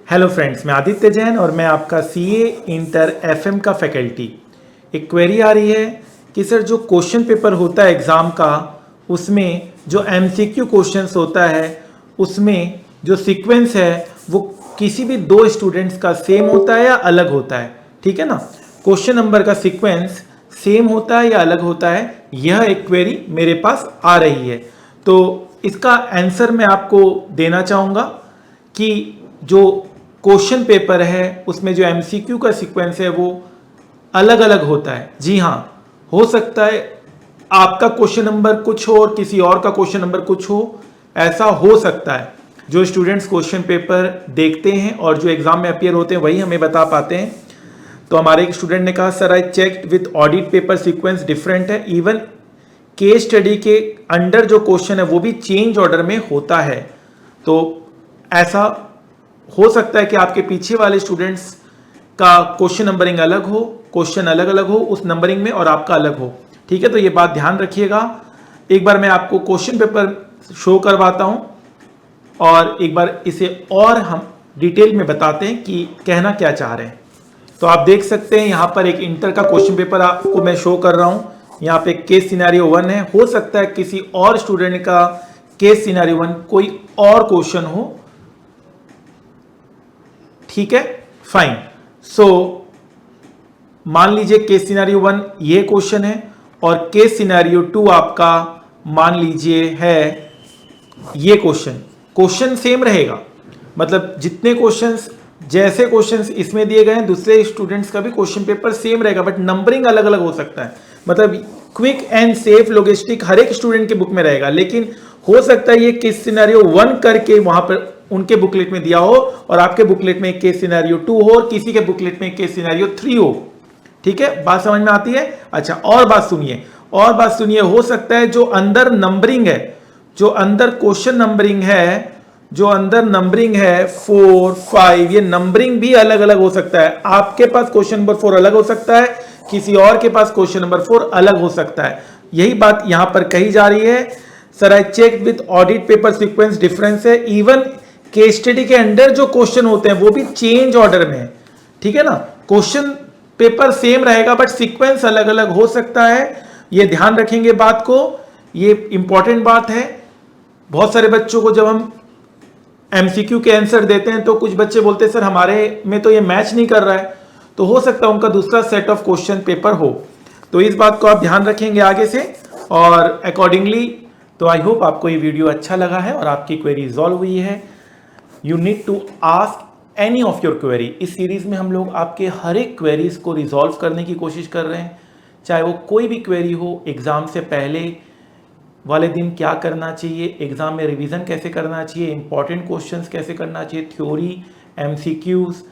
Hello friends, मैं आदित्य जैन और मैं आपका सीए इंटर एफएम का फैकल्टी। एक क्वेरी आ रही है कि सर जो क्वेश्चन पेपर होता है एग्ज़ाम का, उसमें जो एमसीक्यू क्वेश्चंस होता है उसमें जो सीक्वेंस है वो किसी भी दो स्टूडेंट्स का सेम होता है या अलग होता है। ठीक है ना, क्वेश्चन नंबर का सीक्वेंस सेम होता है या अलग होता है, यह एक क्वेरी मेरे पास आ रही है। तो इसका आंसर मैं आपको देना चाहूँगा कि जो क्वेश्चन पेपर है उसमें जो एमसीक्यू का सीक्वेंस है वो अलग अलग होता है। जी हाँ, हो सकता है आपका क्वेश्चन नंबर कुछ हो और किसी और का क्वेश्चन नंबर कुछ हो, ऐसा हो सकता है। जो स्टूडेंट्स क्वेश्चन पेपर देखते हैं और जो एग्जाम में अपियर होते हैं वही हमें बता पाते हैं। तो हमारे एक स्टूडेंट ने कहा sir I check with audit paper sequence different है, इवन केस स्टडी के अंडर जो क्वेश्चन है वो भी चेंज ऑर्डर में होता है। तो ऐसा हो सकता है कि आपके पीछे वाले स्टूडेंट्स का क्वेश्चन नंबरिंग अलग हो, क्वेश्चन अलग अलग हो उस नंबरिंग में और आपका अलग हो। ठीक है, तो ये बात ध्यान रखिएगा। एक बार मैं आपको क्वेश्चन पेपर शो करवाता हूं और एक बार इसे और हम डिटेल में बताते हैं कि कहना क्या चाह रहे हैं। तो आप देख सकते हैं यहाँ पर एक इंटर का क्वेश्चन पेपर आपको मैं शो कर रहा हूँ। यहाँ पे केस सिनेरियो 1 है, हो सकता है किसी और स्टूडेंट का केस सिनेरियो 1 कोई और क्वेश्चन हो। ठीक है, फाइन। सो मान लीजिए केस सिनेरियो 1 ये क्वेश्चन है और केस सिनेरियो 2 आपका मान लीजिए है ये क्वेश्चन सेम रहेगा। मतलब जितने क्वेश्चंस जैसे क्वेश्चंस इसमें दिए गए हैं दूसरे स्टूडेंट्स का भी क्वेश्चन पेपर सेम रहेगा, बट नंबरिंग अलग अलग हो सकता है। मतलब क्विक एंड सेफ लॉजिस्टिक हर एक स्टूडेंट के बुक में रहेगा, लेकिन हो सकता है ये केस सिनेरियो 1 करके वहां पर उनके बुकलेट में दिया हो और आपके बुकलेट में केस सिनेरियो 2 हो और किसी के बुकलेट में केस सिनेरियो 3 हो। ठीक है, बात समझ में आती है? अच्छा, और बात सुनिए, हो सकता है जो अंदर नंबरिंग है, जो अंदर क्वेश्चन नंबरिंग है, जो अंदर नंबरिंग है 4, 5, ये नंबरिंग भी अलग अलग हो सकता है। आपके पास क्वेश्चन नंबर 4 अलग हो सकता है, किसी और के पास क्वेश्चन नंबर 4 अलग हो सकता है। यही बात यहां पर कही जा रही है। Sir I check with audit paper sequence difference है, इवन केस स्टडी के अंडर जो क्वेश्चन होते हैं वो भी चेंज ऑर्डर में है। ठीक है ना, क्वेश्चन पेपर सेम रहेगा बट सीक्वेंस अलग अलग हो सकता है। ये ध्यान रखेंगे बात को, ये इंपॉर्टेंट बात है। बहुत सारे बच्चों को जब हम एमसीक्यू के आंसर देते हैं तो कुछ बच्चे बोलते हैं सर हमारे में तो ये मैच नहीं कर रहा है, तो हो सकता है उनका दूसरा सेट ऑफ क्वेश्चन पेपर हो। तो इस बात को आप ध्यान रखेंगे आगे से और अकॉर्डिंगली। तो आई होप आपको ये वीडियो अच्छा लगा है और आपकी क्वेरी रिजॉल्व हुई है। You need to ask any of your query. इस सीरीज में हम लोग आपके हर एक क्वेरीज को रिजॉल्व करने की कोशिश कर रहे हैं, चाहे वो कोई भी क्वेरी हो। एग्जाम से पहले वाले दिन क्या करना चाहिए, एग्जाम में रिवीजन कैसे करना चाहिए, इंपॉर्टेंट क्वेश्चंस कैसे करना चाहिए, थ्योरी, एमसीक्यूज,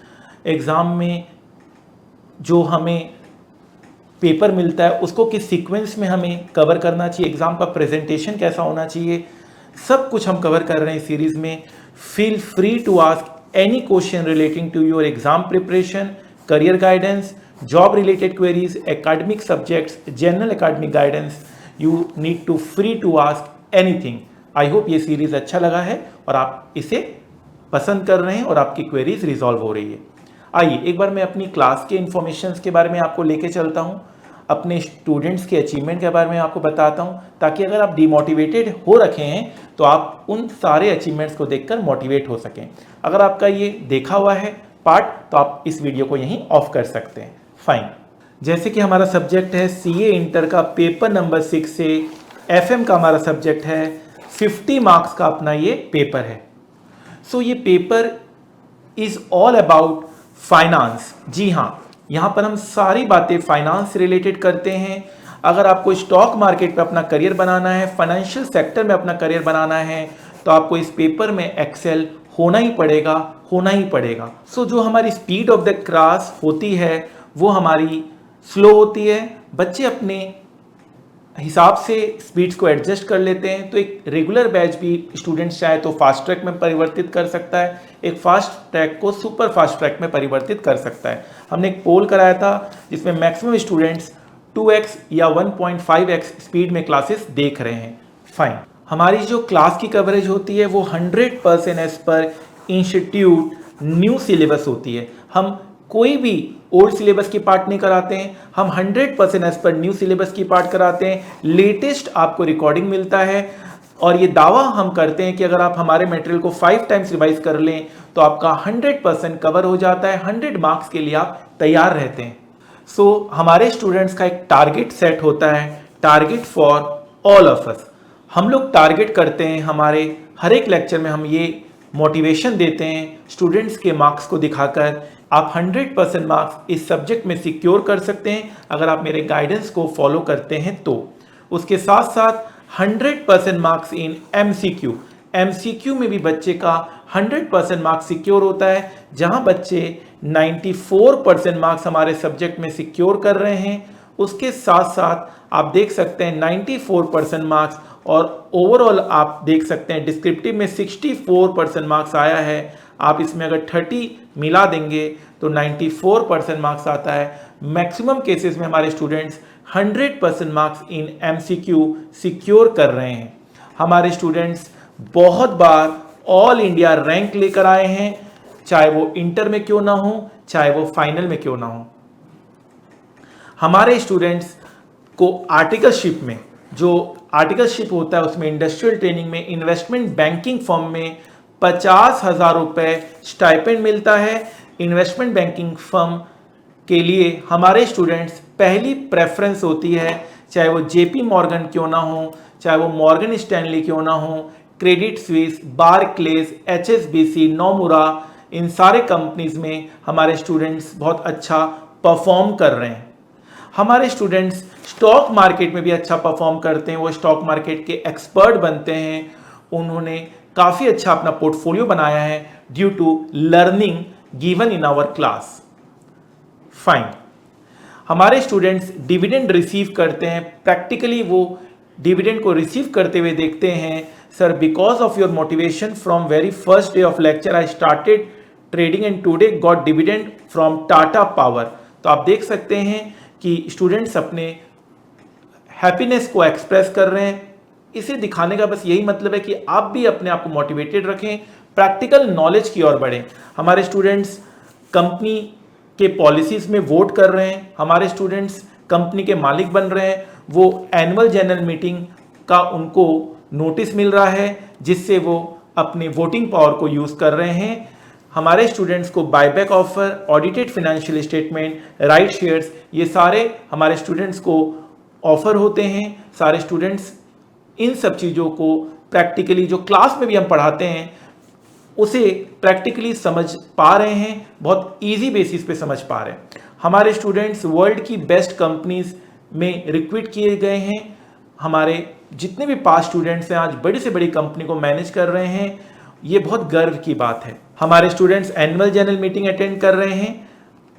एग्जाम में जो हमें पेपर मिलता है उसको किस सीक्वेंस में हमें कवर करना चाहिए, एग्जाम का प्रेजेंटेशन कैसा होना चाहिए, सब कुछ हम कवर कर रहे हैं इस सीरीज में। Feel free to ask any question relating to your exam preparation, career guidance, job related queries, academic subjects, general academic guidance. You need to free to ask anything. I hope ये series अच्छा लगा है और आप इसे पसंद कर रहे हैं और आपकी क्वेरीज रिजॉल्व हो रही है। आइए एक बार मैं अपनी क्लास के इंफॉर्मेशन के बारे में आपको लेके चलता हूँ, अपने स्टूडेंट्स के अचीवमेंट के बारे में आपको बताता हूँ, ताकि अगर आप डिमोटिवेटेड हो रखे हैं तो आप उन सारे अचीवमेंट्स को देखकर मोटिवेट हो सकें। अगर आपका ये देखा हुआ है पार्ट तो आप इस वीडियो को यहीं ऑफ कर सकते हैं। फाइन। जैसे कि हमारा सब्जेक्ट है सीए इंटर का पेपर नंबर 6 से एफएम का हमारा सब्जेक्ट है, 50 मार्क्स का अपना ये पेपर है। सो ये paper is all about finance. जी हाँ, यहाँ पर हम सारी बातें फाइनेंस से रिलेटेड करते हैं। अगर आपको स्टॉक मार्केट में अपना करियर बनाना है, फाइनेंशियल सेक्टर में अपना करियर बनाना है, तो आपको इस पेपर में एक्सेल होना ही पड़ेगा। सो जो हमारी स्पीड ऑफ द क्लास होती है वो हमारी स्लो होती है। बच्चे अपने हिसाब से स्पीड्स को एडजस्ट कर लेते हैं। तो एक रेगुलर बैच भी स्टूडेंट्स चाहे तो फास्ट ट्रैक में परिवर्तित कर सकता है, एक फास्ट ट्रैक को सुपर फास्ट ट्रैक में परिवर्तित कर सकता है। हमने एक पोल कराया था जिसमें मैक्सिमम स्टूडेंट्स 2x या 1.5x स्पीड में क्लासेस देख रहे हैं। फाइन। हमारी जो क्लास की कवरेज होती है वो 100% as per institute new syllabus होती है। हम कोई भी ओल्ड सिलेबस की पार्ट नहीं कराते हैं, हम 100% एज पर न्यू सिलेबस की पार्ट कराते हैं। लेटेस्ट आपको रिकॉर्डिंग मिलता है और ये दावा हम करते हैं कि अगर आप हमारे मटेरियल को 5 टाइम्स रिवाइज कर लें तो आपका 100% कवर हो जाता है, 100 मार्क्स के लिए आप तैयार रहते हैं। सो हमारे स्टूडेंट्स का एक टारगेट सेट होता है, target for all of us. हम लोग टारगेट करते हैं, हमारे हर एक लेक्चर में हम ये मोटिवेशन देते हैं स्टूडेंट्स के मार्क्स को दिखाकर, आप 100% मार्क्स इस सब्जेक्ट में सिक्योर कर सकते हैं अगर आप मेरे गाइडेंस को फॉलो करते हैं तो। उसके साथ साथ 100% मार्क्स इन एमसीक्यू, एमसीक्यू में भी बच्चे का 100% मार्क्स सिक्योर होता है। जहां बच्चे 94% मार्क्स हमारे सब्जेक्ट में सिक्योर कर रहे हैं, उसके साथ साथ आप देख सकते हैं 94% मार्क्स, और ओवरऑल आप देख सकते हैं डिस्क्रिप्टिव में 64% मार्क्स आया है। आप इसमें अगर 30 मिला देंगे तो 94% मार्क्स आता है। मैक्सिमम केसेस में हमारे students 100% marks in MCQ secure कर रहे हैं। हमारे स्टूडेंट्स बहुत बार ऑल इंडिया रैंक लेकर आए हैं, चाहे वो इंटर में क्यों ना हो, चाहे वो फाइनल में क्यों ना हो। हमारे स्टूडेंट्स को आर्टिकलशिप में, जो आर्टिकलशिप होता है उसमें इंडस्ट्रियल ट्रेनिंग में इन्वेस्टमेंट बैंकिंग फर्म में 50,000 रुपए स्टाइपेंड मिलता है। इन्वेस्टमेंट बैंकिंग फर्म के लिए हमारे स्टूडेंट्स पहली प्रेफरेंस होती है, चाहे वो जेपी मॉर्गन क्यों ना हो, चाहे वो मॉर्गन स्टैनली क्यों ना हो, क्रेडिट स्विस, बारक्लेज, एचएसबीसी, नोमुरा, इन सारे कंपनीज में हमारे स्टूडेंट्स बहुत अच्छा परफॉर्म कर रहे हैं। हमारे स्टूडेंट्स स्टॉक मार्केट में भी अच्छा परफॉर्म करते हैं, वो स्टॉक मार्केट के एक्सपर्ट बनते हैं। उन्होंने काफ़ी अच्छा अपना पोर्टफोलियो बनाया है due to learning given in our class. Fine. हमारे स्टूडेंट्स डिविडेंड रिसीव करते हैं, प्रैक्टिकली वो डिविडेंड को रिसीव करते हुए देखते हैं। Sir, because of your motivation from very first day of lecture I started trading and today got dividend from Tata power. तो आप देख सकते हैं कि स्टूडेंट्स अपने हैप्पीनेस को एक्सप्रेस कर रहे हैं। इसे दिखाने का बस यही मतलब है कि आप भी अपने आप को मोटिवेटेड रखें, प्रैक्टिकल नॉलेज की ओर बढ़ें। हमारे स्टूडेंट्स कंपनी के पॉलिसीज में वोट कर रहे हैं, हमारे स्टूडेंट्स कंपनी के मालिक बन रहे हैं। वो एनुअल जनरल मीटिंग का उनको नोटिस मिल रहा है जिससे वो अपने वोटिंग पावर को यूज कर रहे हैं। हमारे स्टूडेंट्स को buyback offer, audited financial statement, right shares, ये सारे हमारे स्टूडेंट्स को ऑफर होते हैं। सारे स्टूडेंट्स इन सब चीज़ों को प्रैक्टिकली जो क्लास में भी हम पढ़ाते हैं उसे प्रैक्टिकली समझ पा रहे हैं, बहुत इजी बेसिस पे समझ पा रहे हैं। हमारे स्टूडेंट्स वर्ल्ड की बेस्ट कंपनीज में रिक्रूट किए गए हैं। हमारे जितने भी पास स्टूडेंट्स हैं आज बड़ी से बड़ी कंपनी को मैनेज कर रहे हैं, ये बहुत गर्व की बात है। हमारे students annual general meeting attend कर रहे हैं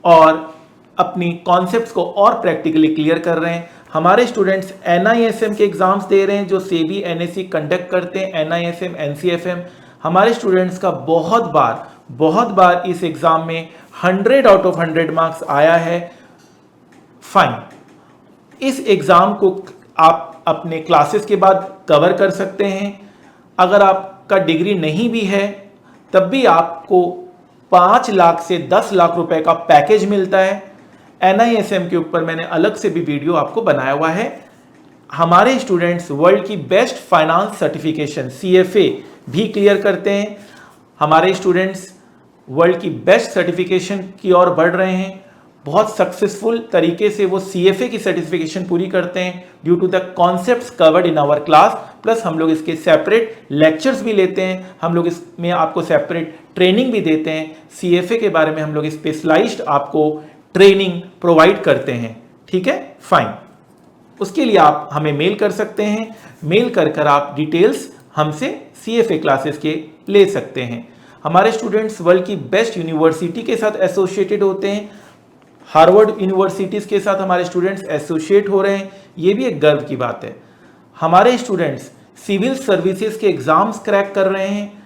और अपनी कॉन्सेप्ट्स को और प्रैक्टिकली क्लियर कर रहे हैं। हमारे स्टूडेंट्स NISM के एग्जाम्स दे रहे हैं जो सेबी NSE कंडक्ट करते हैं, NISM, NCFM। हमारे स्टूडेंट्स का बहुत बार इस एग्जाम में 100 आउट ऑफ 100 मार्क्स आया है। फाइन। इस एग्जाम को आप अपने क्लासेस के बाद कवर कर सकते हैं। अगर आपका डिग्री नहीं भी है तब भी आपको 5 लाख से 10 लाख रुपए का पैकेज मिलता है। NISM के ऊपर मैंने अलग से भी वीडियो आपको बनाया हुआ है। हमारे स्टूडेंट्स वर्ल्ड की बेस्ट फाइनेंस सर्टिफिकेशन CFA भी क्लियर करते हैं। हमारे स्टूडेंट्स वर्ल्ड की बेस्ट सर्टिफिकेशन की ओर बढ़ रहे हैं। बहुत सक्सेसफुल तरीके से वो CFA की सर्टिफिकेशन पूरी करते हैं due to the concepts covered in our class. Plus हम लोग इसके सेपरेट लेक्चर्स भी लेते हैं, हम लोग इसमें आपको सेपरेट ट्रेनिंग भी देते हैं। CFA के बारे में हम लोग स्पेशलाइज्ड आपको ट्रेनिंग प्रोवाइड करते हैं। ठीक है, फाइन। उसके लिए आप हमें मेल कर सकते हैं, मेल कर आप डिटेल्स हमसे CFA क्लासेस के ले सकते हैं। हमारे स्टूडेंट्स वर्ल्ड की बेस्ट यूनिवर्सिटी के साथ एसोसिएटेड होते हैं। हार्वर्ड यूनिवर्सिटीज़ के साथ हमारे स्टूडेंट्स एसोसिएट हो रहे हैं, ये भी एक गर्व की बात है। हमारे स्टूडेंट्स सिविल सर्विसेज के एग्जाम्स क्रैक कर रहे हैं,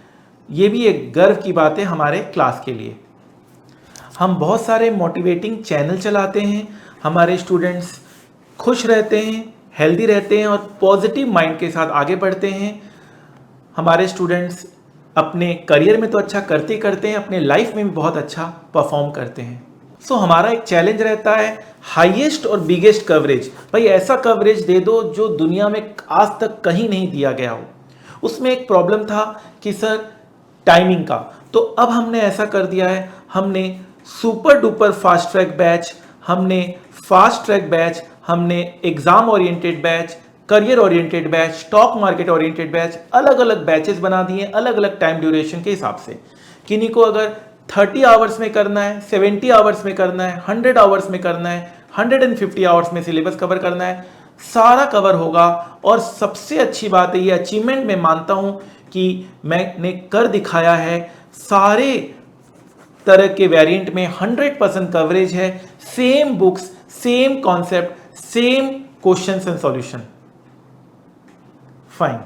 ये भी एक गर्व की बात है हमारे क्लास के लिए। हम बहुत सारे मोटिवेटिंग चैनल चलाते हैं, हमारे स्टूडेंट्स खुश रहते हैं, हेल्दी रहते हैं और पॉजिटिव माइंड के साथ आगे बढ़ते हैं। हमारे स्टूडेंट्स अपने करियर में तो अच्छा करते करते हैं, अपने लाइफ में भी बहुत अच्छा परफॉर्म करते हैं। सो हमारा एक चैलेंज रहता है हाईएस्ट और बिगेस्ट कवरेज। भाई ऐसा कवरेज दे दो जो दुनिया में आज तक कहीं नहीं दिया गया हो। उसमें एक प्रॉब्लम था कि सर टाइमिंग का, तो अब हमने ऐसा कर दिया है, हमने super duper fast track batch, हमने फास्ट ट्रैक बैच, हमने exam oriented batch, career oriented batch, stock market oriented batch, अलग अलग बैचेस बना दिए अलग अलग टाइम ड्यूरेशन के हिसाब से। किन्हीं को अगर 30 आवर्स में करना है, 70 आवर्स में करना है, 100 आवर्स में करना है, 150 आवर्स में सिलेबस कवर करना है, सारा कवर होगा। और सबसे अच्छी बात है, ये अचीवमेंट मैं मानता हूं कि मैंने कर दिखाया है, सारे तरह के वेरिएंट में 100% कवरेज है, same books, same concept, same questions and solution. Fine,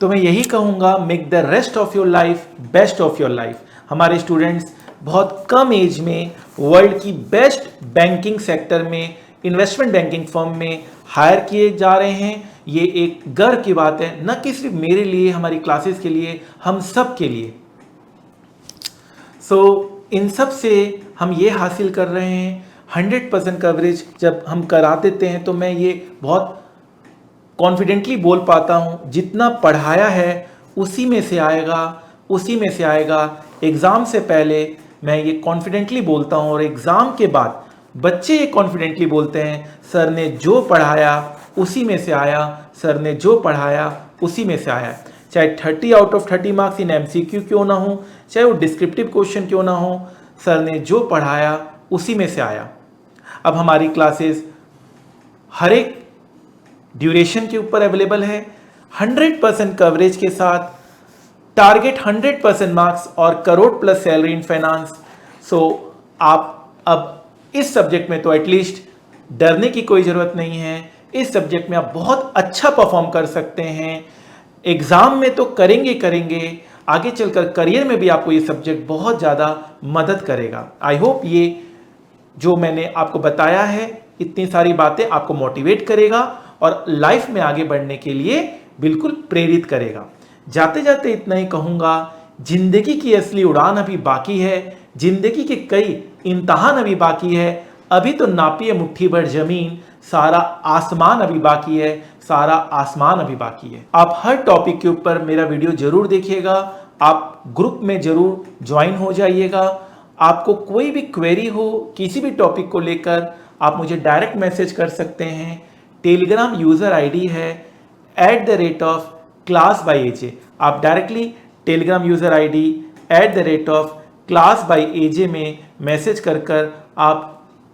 तो मैं यही कहूंगा, make the rest of your life best of your life. हमारे स्टूडेंट्स बहुत कम एज में वर्ल्ड की बेस्ट बैंकिंग सेक्टर में, इन्वेस्टमेंट बैंकिंग फर्म में हायर किए जा रहे हैं। ये एक गर्व की बात है, न कि सिर्फ मेरे लिए, हमारी क्लासेस के लिए, हम सब के लिए। इन सब से हम ये हासिल कर रहे हैं 100% कवरेज। जब हम करा देते हैं तो मैं ये बहुत कॉन्फिडेंटली बोल पाता हूँ, जितना पढ़ाया है उसी में से आएगा, उसी में से आएगा। एग्ज़ाम से पहले मैं ये कॉन्फिडेंटली बोलता हूँ और एग्ज़ाम के बाद बच्चे ये कॉन्फिडेंटली बोलते हैं, सर ने जो पढ़ाया उसी में से आया, सर ने जो पढ़ाया उसी में से आया। चाहे 30 out of 30 marks in MCQ क्यों ना हो, चाहे वो डिस्क्रिप्टिव क्वेश्चन क्यों ना हो, सर ने जो पढ़ाया उसी में से आया। अब हमारी क्लासेस हर एक ड्यूरेशन के ऊपर अवेलेबल है, 100% कवरेज के साथ, टारगेट 100% मार्क्स और crore plus salary in finance. आप अब इस सब्जेक्ट में तो एटलीस्ट डरने की कोई ज़रूरत नहीं है। इस सब्जेक्ट में आप बहुत अच्छा परफॉर्म कर सकते हैं। एग्ज़ाम में तो करेंगे, आगे चलकर करियर में भी आपको ये सब्जेक्ट बहुत ज़्यादा मदद करेगा। आई होप ये जो मैंने आपको बताया है, इतनी सारी बातें आपको मोटिवेट करेगा और लाइफ में आगे बढ़ने के लिए बिल्कुल प्रेरित करेगा। जाते जाते इतना ही कहूँगा, जिंदगी की असली उड़ान अभी बाकी है, जिंदगी के कई इम्तहान अभी बाकी है। अभी तो नापिए मुट्ठी भर जमीन, सारा आसमान अभी बाकी है, सारा आसमान अभी बाकी है। आप हर टॉपिक के ऊपर मेरा वीडियो जरूर देखिएगा, आप ग्रुप में जरूर ज्वाइन हो जाइएगा। आपको कोई भी क्वेरी हो किसी भी टॉपिक को लेकर, आप मुझे डायरेक्ट मैसेज कर सकते हैं। टेलीग्राम यूज़र आईडी है @class_by_aj। आप directly Telegram user ID @class_by_aj में मैसेज कर आप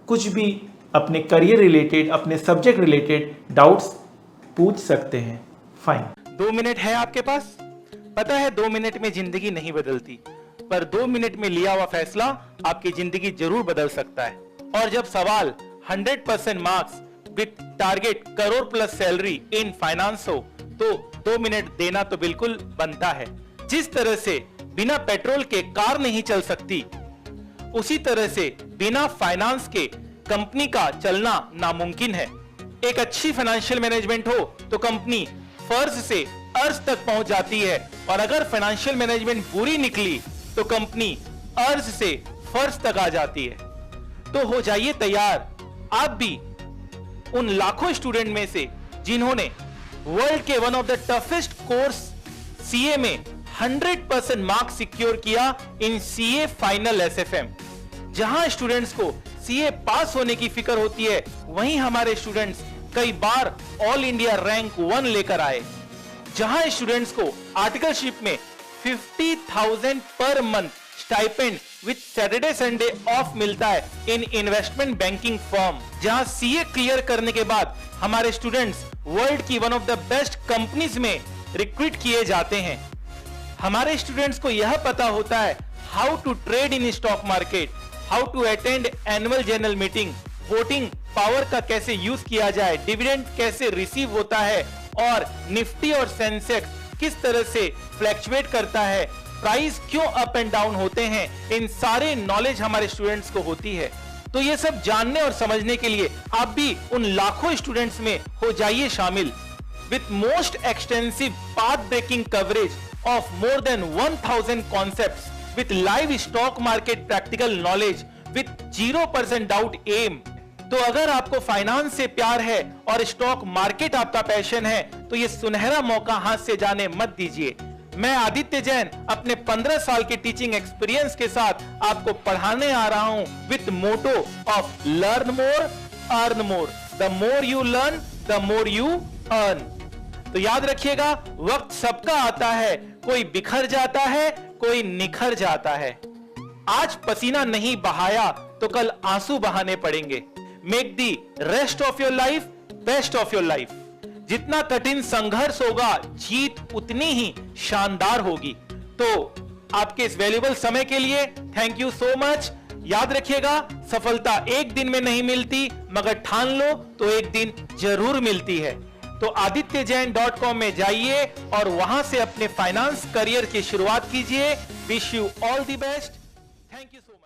कुछ भी अपने करियर रिलेटेड, अपने सब्जेक्ट रिलेटेड डाउट्स पूछ सकते हैं। फाइन, 2 मिनट है आपके पास? पता है 2 मिनट में जिंदगी नहीं बदलती, पर 2 मिनट में लिया हुआ फैसला आपकी जिंदगी जरूर बदल सकता है। और जब सवाल 100% marks with target crore plus salary in finance हो, तो 2 मिनट देना तो बिल्कुल बनता है। जिस तरह से बिना पेट्रोल के कार नहीं चल सकती, उसी तरह से बिना फाइनेंस के कंपनी का चलना नामुमकिन है। एक अच्छी फाइनेंशियल मैनेजमेंट हो तो कंपनी फर्ज से अर्ज तक पहुंच जाती है, और अगर फाइनेंशियल मैनेजमेंट बुरी निकली तो कंपनी अर्ज से फर्ज तक आ जाती है। तो हो जाइए तैयार आप भी उन लाखों स्टूडेंट में से जिन्होंने वर्ल्ड के one of the toughest course CA में 100% मार्क्स सिक्योर किया इन सीए फाइनल SFM। जहां स्टूडेंट्स को सीए पास होने की फिक्र होती है, वहीं हमारे स्टूडेंट्स कई बार ऑल इंडिया रैंक 1 लेकर आए। जहां स्टूडेंट्स को आर्टिकलशिप में 50,000 per month stipend with Saturday Sunday off मिलता है इन इन्वेस्टमेंट बैंकिंग फर्म। जहां सीए क्लियर करने के बाद हमारे स्टूडेंट्स वर्ल्ड की one of the best companies में रिक्रूट किए जाते हैं। हमारे स्टूडेंट्स को यह पता होता है how to trade in stock market, how to attend annual general meeting, voting power का कैसे यूज किया जाए, डिविडेंड कैसे रिसीव होता है, और निफ्टी और सेंसेक्स किस तरह से फ्लैक्चुएट करता है, प्राइस क्यों अप एंड डाउन होते हैं। इन सारे नॉलेज हमारे स्टूडेंट्स को होती है। तो ये सब जानने और समझने के लिए आप भी उन लाखों स्टूडेंट्स में हो जाइए शामिल। With most extensive path breaking coverage of more than 1000 concepts with live stock market practical knowledge with 0% doubt aim. तो अगर आपको फाइनेंस से प्यार है और स्टॉक मार्केट आपका पैशन है तो ये सुनहरा मौका हाथ से जाने मत दीजिए। मैं आदित्य जैन अपने 15 साल के टीचिंग एक्सपीरियंस के साथ आपको पढ़ाने आ रहा हूं with motto of learn more earn more. The more you learn the more you earn. तो याद रखिएगा, वक्त सबका आता है, कोई बिखर जाता है, कोई निखर जाता है। आज पसीना नहीं बहाया तो कल आंसू बहाने पड़ेंगे। Make the rest of your life best of your life. जितना कठिन संघर्ष होगा जीत उतनी ही शानदार होगी। तो आपके इस वैल्यूएबल समय के लिए थैंक यू सो मच। याद रखिएगा, सफलता एक दिन में नहीं मिलती, मगर ठान लो तो एक दिन जरूर मिलती है। तो adityajain.com में जाइए और वहां से अपने फाइनेंस करियर की शुरुआत कीजिए। Wish you all the best. Thank you so much.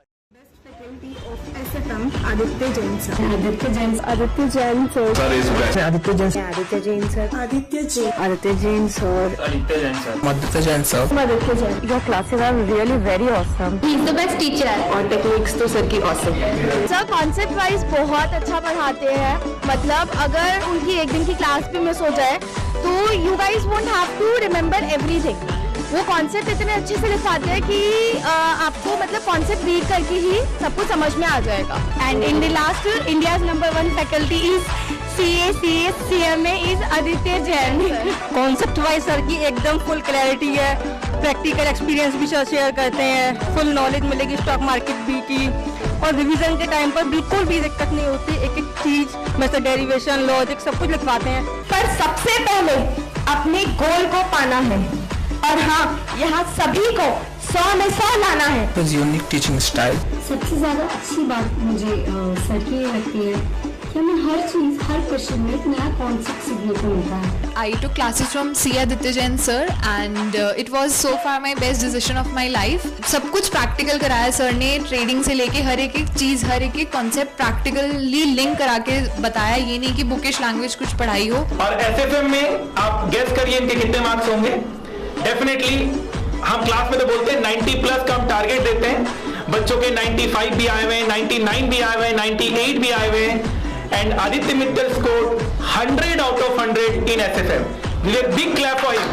Faculty of SFM, Aditya Jain sir. Aditya Jain sir. Aditya Jain sir. Aditya Jain sir. Aditya Jain sir. Aditya Jain. Aditya Jain sir. Aditya Jain sir. Aditya Jain sir. Aditya Jain. Your classes are really very awesome. He is the best teacher. और techniques तो sir की awesome. Sir concept wise बहुत अच्छा पढ़ाते हैं। मतलब अगर उनकी एक दिन की क्लास भी मिस हो जाए तो you guys won't have to remember everything. वो कॉन्सेप्ट इतने अच्छे से लिखाते हैं कि आपको मतलब कॉन्सेप्ट रीड करके ही सब कुछ समझ में आ जाएगा। And in the last India's number 1 faculty is CA, CMA is Aditya Jain. Concept wise sir की एकदम फुल क्लैरिटी है। प्रैक्टिकल एक्सपीरियंस भी सर शेयर करते हैं। फुल नॉलेज मिलेगी स्टॉक मार्केट भी की। और रिवीजन के टाइम पर बिल्कुल भी दिक्कत नहीं होती। एक एक चीज में से डेरिवेशन लॉजिक सब कुछ लिखवाते हैं। पर सबसे पहले अपने गोल को पाना है और हाँ, यहाँ सभी को 100 में 100 लाना है। Unique teaching style. सबसे ज्यादा अच्छी बात मुझे सर की ये लगती है कि हमें हर चीज हर क्वेश्चन में एक नया कॉन्सेप्ट सीखने को मिलता है। I took classes from C. Aditya Jain sir and it was so far my best decision of my life. सब कुछ प्रैक्टिकल कराया सर ने, ट्रेडिंग से लेके हर एक चीज़, हर एक कॉन्सेप्ट प्रैक्टिकली लिंक करा के बताया। ये नहीं कि बुकिश लैंग्वेज कुछ पढ़ाई हो। और SFM में आप गेस करिए इनके कितने मार्क्स होंगे। डेफिनेटली हम क्लास में तो बोलते हैं 90 प्लस का हम टारगेट देते हैं। बच्चों के 95 भी आए हुए हैं, 99 भी आए हुए हैं, 98 भी आए हुए हैं। And Aditya Mittal score 100 out of 100 in SFM. Give a big clap for him.